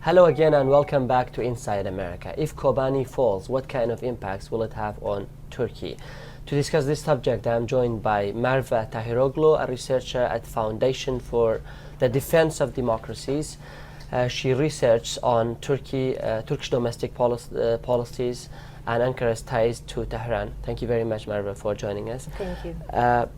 Hello again and welcome back to Inside America. If Kobani falls, what kind of impacts will it have on Turkey? To discuss this subject, I am joined by Merve Tahiroglu, a researcher at Foundation for the Defense of Democracies. She researches on Turkish domestic policies and Ankara's ties to Tehran. Thank you very much, Merve, for joining us. Thank you.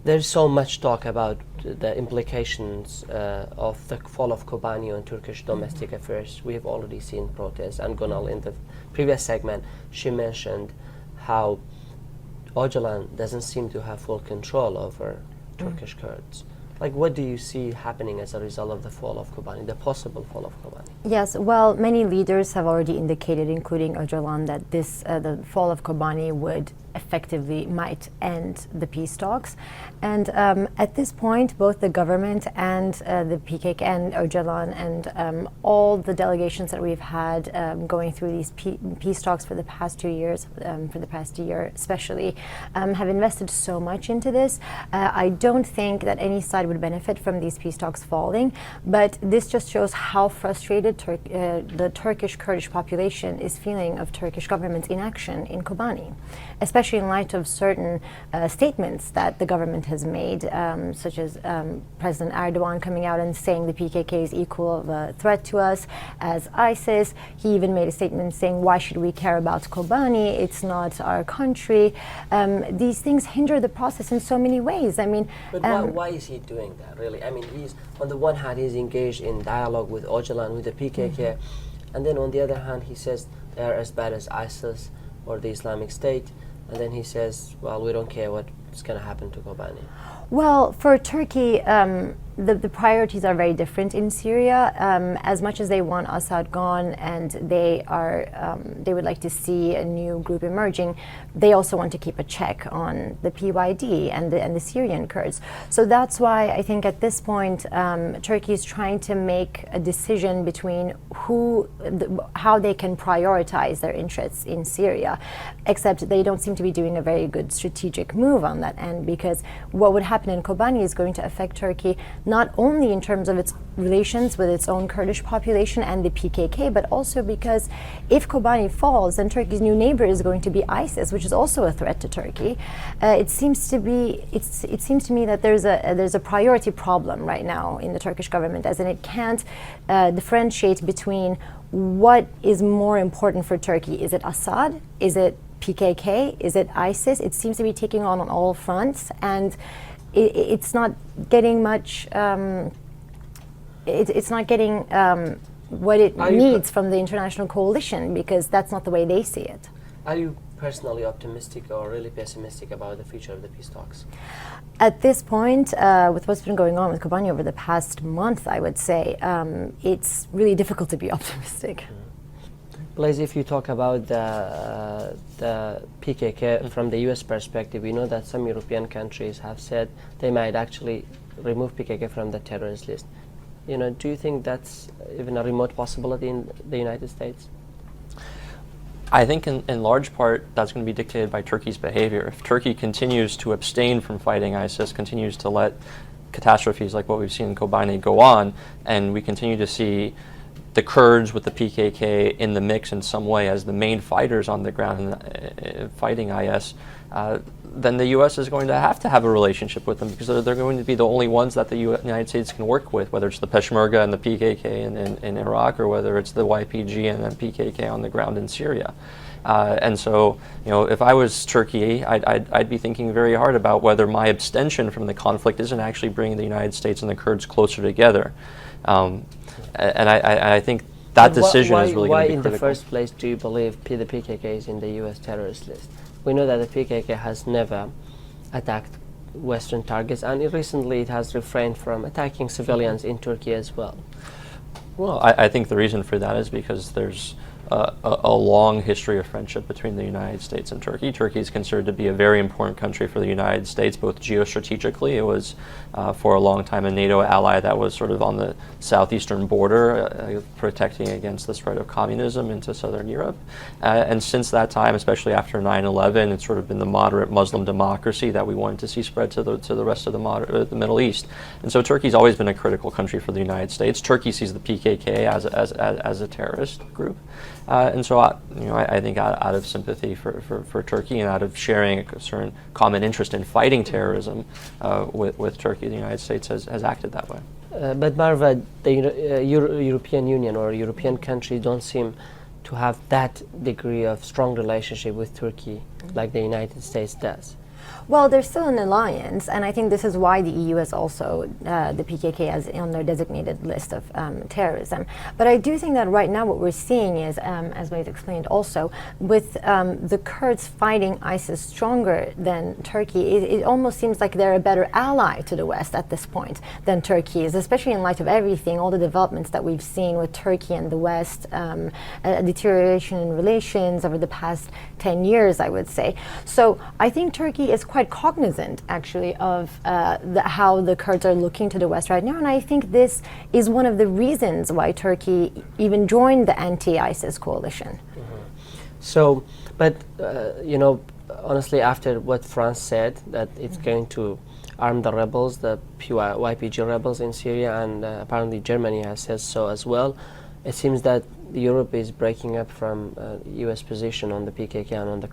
There's so much talk about the implications of the fall of Kobani on Turkish domestic affairs. We have already seen protests, and Gonal in the previous segment, she mentioned how Öcalan doesn't seem to have full control over Turkish Kurds. Like, what do you see happening as a result of the fall of Kobani, the possible fall of Kobani? Yes, well, many leaders have already indicated, including Öcalan, that the fall of Kobani would effectively might end the peace talks. And at this point, both the government and the PKK and Öcalan and all the delegations that we've had going through these peace talks for the past 2 years, for the past year especially, have invested so much into this. I don't think that any side would benefit from these peace talks falling, but this just shows how frustrated the Turkish Kurdish population is feeling of Turkish government's inaction in Kobani, especially in light of certain statements that the government has made, such as President Erdogan coming out and saying the PKK is equal of a threat to us as ISIS. He even made a statement saying, why should we care about Kobani? It's not our country. These things hinder the process in so many ways. I mean, but why is he doing that, really? I mean, he's on the one hand, he's engaged in dialogue with Öcalan, with the PKK, and then on the other hand, he says they're as bad as ISIS or the Islamic State. And then he says, well, we don't care what's going to happen to Kobani. Well, for Turkey, the priorities are very different in Syria. As much as they want Assad gone and they would like to see a new group emerging, they also want to keep a check on the PYD and the Syrian Kurds. So that's why I think at this point, Turkey is trying to make a decision between how they can prioritize their interests in Syria, except they don't seem to be doing a very good strategic move on that end, because what would happen in Kobani is going to affect Turkey not only in terms of its relations with its own Kurdish population and the PKK, but also because if Kobani falls, then Turkey's new neighbor is going to be ISIS, which is also a threat to Turkey. It seems to me that there's a priority problem right now in the Turkish government, as in it can't differentiate between what is more important for Turkey. Is it Assad? Is it PKK? Is it ISIS? It seems to be taking on all fronts, and it's not getting much. It's not getting what it needs from the international coalition, because that's not the way they see it. Are you personally optimistic or really pessimistic about the future of the peace talks? At this point, with what's been going on with Kobani over the past month, I would say it's really difficult to be optimistic. Blaise, if you talk about the PKK from the US perspective, we know that some European countries have said they might actually remove PKK from the terrorist list. You know, do you think that's even a remote possibility in the United States? I think in large part that's going to be dictated by Turkey's behavior. If Turkey continues to abstain from fighting ISIS, continues to let catastrophes like what we've seen in Kobani go on, and we continue to see the Kurds with the PKK in the mix in some way as the main fighters on the ground fighting IS, then the U.S. is going to have a relationship with them, because they're going to be the only ones that the United States can work with, whether it's the Peshmerga and the PKK in Iraq, or whether it's the YPG and the PKK on the ground in Syria. And so, you know, if I was Turkey, I'd be thinking very hard about whether my abstention from the conflict isn't actually bringing the United States and the Kurds closer together. And I think that decision is really going to be critical. Why in the first place do you believe the PKK is in the U.S. terrorist list? We know that the PKK has never attacked Western targets, and recently it has refrained from attacking civilians in Turkey as well. Well, I think the reason for that is because there's a long history of friendship between the United States and Turkey. Turkey is considered to be a very important country for the United States, both geostrategically. It was for a long time a NATO ally that was sort of on the southeastern border, protecting against the spread of communism into southern Europe. And since that time, especially after 9/11, it's sort of been the moderate Muslim democracy that we wanted to see spread to the rest of the Middle East. And so Turkey's always been a critical country for the United States. Turkey sees the PKK as a terrorist group. And so I think out of sympathy for Turkey and out of sharing a certain common interest in fighting terrorism with Turkey, the United States has acted that way. But Merve, the European Union or European countries don't seem to have that degree of strong relationship with Turkey like the United States does. Well, there's still an alliance, and I think this is why the EU has also the PKK as on their designated list of terrorism. But I do think that right now what we're seeing is, as we've explained also, with the Kurds fighting ISIS stronger than Turkey, it almost seems like they're a better ally to the West at this point than Turkey is, especially in light of everything, all the developments that we've seen with Turkey and the West, a deterioration in relations over the past 10 years, I would say. So I think Turkey is quite cognizant, actually, of how the Kurds are looking to the West right now, and I think this is one of the reasons why Turkey even joined the anti-ISIS coalition. So, but honestly, after what France said, that it's going to arm the rebels, the YPG rebels in Syria, and apparently Germany has said so as well, it seems that Europe is breaking up from U.S. position on the PKK and on the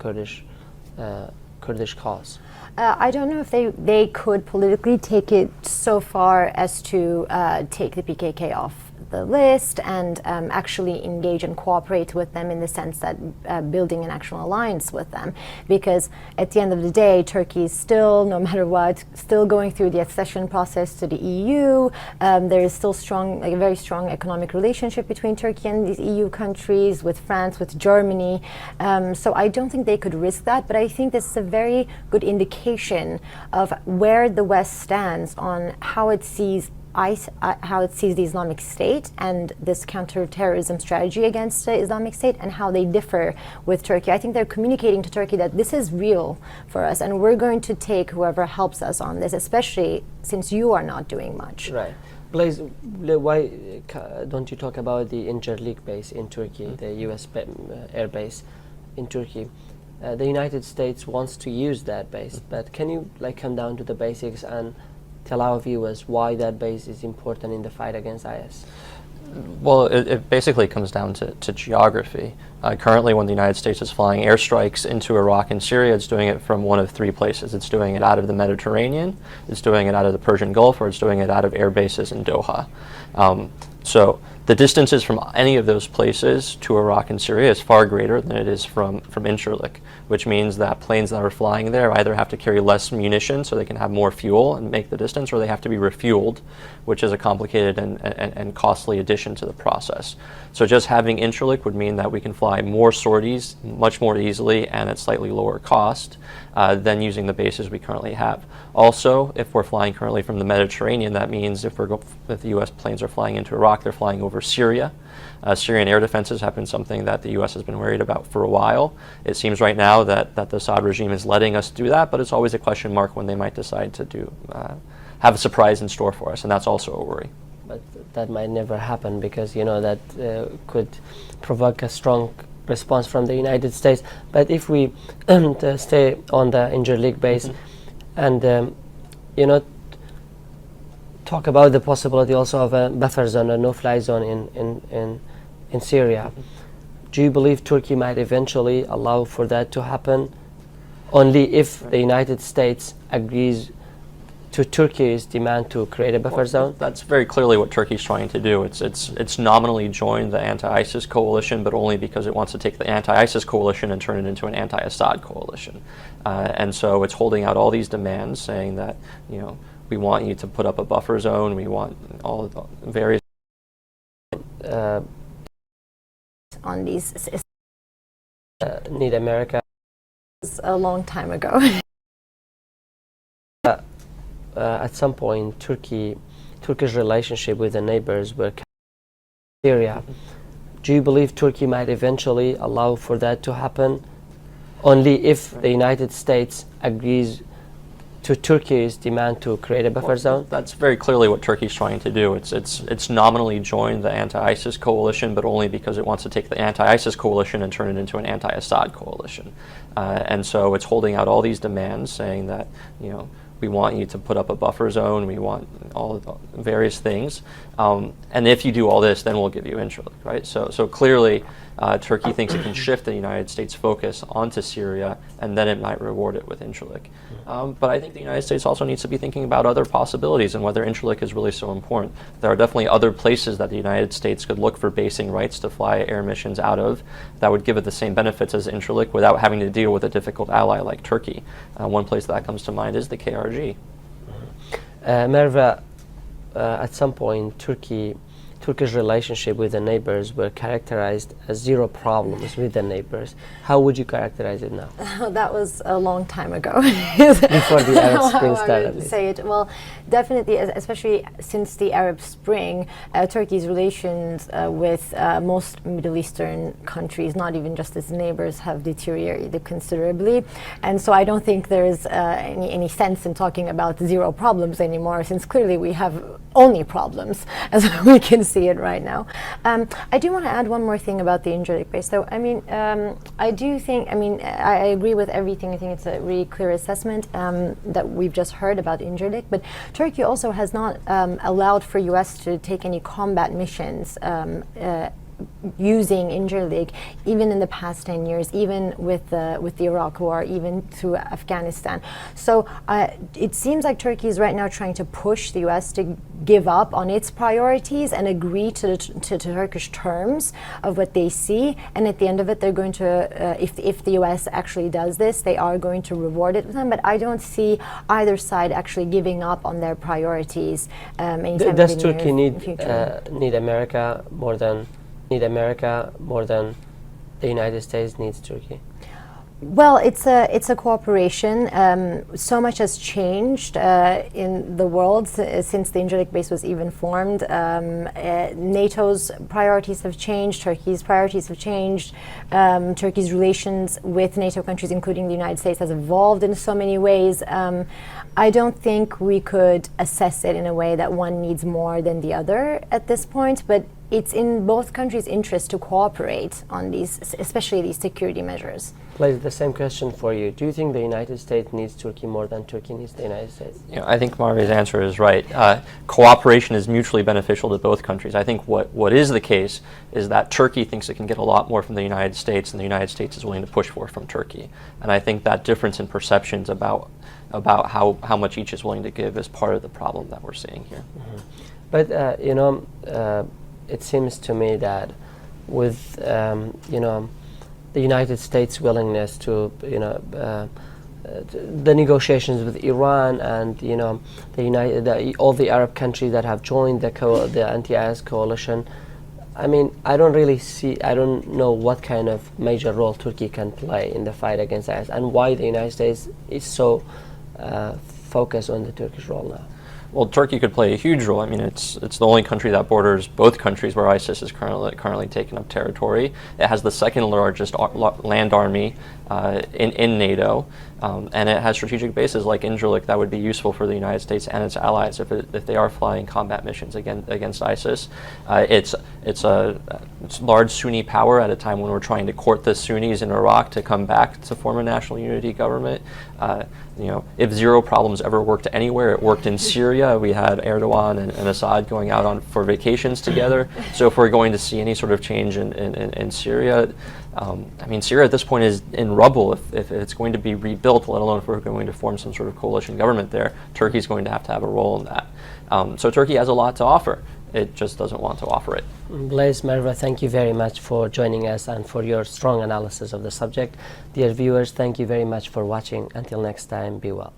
Kurdish cause. I don't know if they could politically take it so far as to take the PKK off the list and actually engage and cooperate with them in the sense that building an actual alliance with them, because at the end of the day, Turkey is still, no matter what, still going through the accession process to the EU. There is still a very strong economic relationship between Turkey and these EU countries, with France, with Germany. So I don't think they could risk that, but I think this is a very good indication of where the West stands on how it sees the Islamic State and this counter-terrorism strategy against the Islamic State, and how they differ with Turkey. I think they're communicating to Turkey that this is real for us, and we're going to take whoever helps us on this, especially since you are not doing much. Right. Blaise, why don't you talk about the Incirlik base in Turkey, the U.S. Air base in Turkey? The United States wants to use that base, but can you come down to the basics and tell our viewers why that base is important in the fight against IS? Well, it basically comes down to geography. Currently, when the United States is flying airstrikes into Iraq and Syria, it's doing it from one of three places. It's doing it out of the Mediterranean, it's doing it out of the Persian Gulf, or it's doing it out of air bases in Doha. So the distances from any of those places to Iraq and Syria is far greater than it is from Incirlik, which means that planes that are flying there either have to carry less munitions so they can have more fuel and make the distance, or they have to be refueled, which is a complicated and costly addition to the process. So just having Incirlik would mean that we can fly more sorties much more easily and at slightly lower cost than using the bases we currently have. Also, if we're flying currently from the Mediterranean, that means if the U.S. planes are flying into Iraq, they're flying over Syria. Syrian air defenses have been something that the U.S. has been worried about for a while. It seems right now that the Assad regime is letting us do that, but it's always a question mark when they might decide to have a surprise in store for us, and that's also a worry. But that might never happen, because that could provoke a strong response from the United States. But if we stay on the Incirlik base and talk about the possibility also of a buffer zone, a no-fly zone in Syria, do you believe Turkey might eventually allow for that to happen only if the United States agrees to Turkey's demand to create a buffer zone? That's very clearly what Turkey's trying to do. It's nominally joined the anti-ISIS coalition, but only because it wants to take the anti-ISIS coalition and turn it into an anti-Assad coalition. And so it's holding out all these demands, saying that we want you to put up a buffer zone. We want all of the various on these. Need America. A long time ago. At some point, Turkish relationship with the neighbors were Syria. do you believe Turkey might eventually allow for that to happen? Only if the United States agrees to Turkey's demand to create a buffer zone? That's very clearly what Turkey's trying to do. It's nominally joined the anti-ISIS coalition, but only because it wants to take the anti-ISIS coalition and turn it into an anti-Assad coalition. And so it's holding out all these demands, saying that, you know, we want you to put up a buffer zone, we want all of the various things, and if you do all this, then we'll give you Incirlik, right? So clearly, Turkey thinks it can shift the United States' focus onto Syria, and then it might reward it with Incirlik. But I think the United States also needs to be thinking about other possibilities and whether Incirlik is really so important. There are definitely other places that the United States could look for basing rights to fly air missions out of that would give it the same benefits as Incirlik without having to deal with a difficult ally like Turkey. One place that comes to mind is the KRG. Merve, at some point, Turkish relationship with the neighbors were characterized as zero problems with the neighbors. How would you characterize it now? That was a long time ago. Before the Arab Spring How I started. would say it. Well, definitely, especially since the Arab Spring, Turkey's relations with most Middle Eastern countries, not even just its neighbors, have deteriorated considerably. And so I don't think there's any sense in talking about zero problems anymore, since clearly we have only problems, as we can see it right now. I do want to add one more thing about the Incirlik base, though. I mean, I do think, I agree with everything. I think it's a really clear assessment that we've just heard about Incirlik, but Turkey also has not allowed for U.S. to take any combat missions using Incirlik, even in the past 10 years, even with the Iraq War, even through Afghanistan. So it seems like Turkey is right now trying to push the U.S. to give up on its priorities and agree to Turkish terms of what they see. And at the end of it, they're going to, if the U.S. actually does this, they are going to reward it with them. But I don't see either side actually giving up on their priorities. Does Turkey need America more than the United States needs Turkey? Well, it's a cooperation. So much has changed in the world since the Incirlik base was even formed. NATO's priorities have changed. Turkey's priorities have changed. Turkey's relations with NATO countries, including the United States, has evolved in so many ways. I don't think we could assess it in a way that one needs more than the other at this point, but it's in both countries' interest to cooperate on these, especially these security measures. Blaise, the same question for you. Do you think the United States needs Turkey more than Turkey needs the United States? You know, I think Marve's answer is right. Cooperation is mutually beneficial to both countries. I think what is the case is that Turkey thinks it can get a lot more from the United States than the United States is willing to push for from Turkey. And I think that difference in perceptions about how much each is willing to give is part of the problem that we're seeing here. Mm-hmm. But, it seems to me that with the United States' willingness to the negotiations with Iran and all the Arab countries that have joined the anti-IS coalition, I don't know what kind of major role Turkey can play in the fight against IS, and why the United States is so focused on the Turkish role now. Well, Turkey could play a huge role. I mean, it's the only country that borders both countries where ISIS is currently taking up territory. It has the second largest land army in NATO, and it has strategic bases like Incirlik that would be useful for the United States and its allies if they are flying combat missions against ISIS. It's a large Sunni power at a time when we're trying to court the Sunnis in Iraq to come back to form a national unity government. If zero problems ever worked anywhere, it worked in Syria. We had Erdogan and Assad going out for vacations together. So if we're going to see any sort of change in Syria, Syria at this point is in rubble. If it's going to be rebuilt, let alone if we're going to form some sort of coalition government there, Turkey's going to have a role in that. So Turkey has a lot to offer. It just doesn't want to offer it. Blaise, Merve, thank you very much for joining us and for your strong analysis of the subject. Dear viewers, thank you very much for watching. Until next time, be well.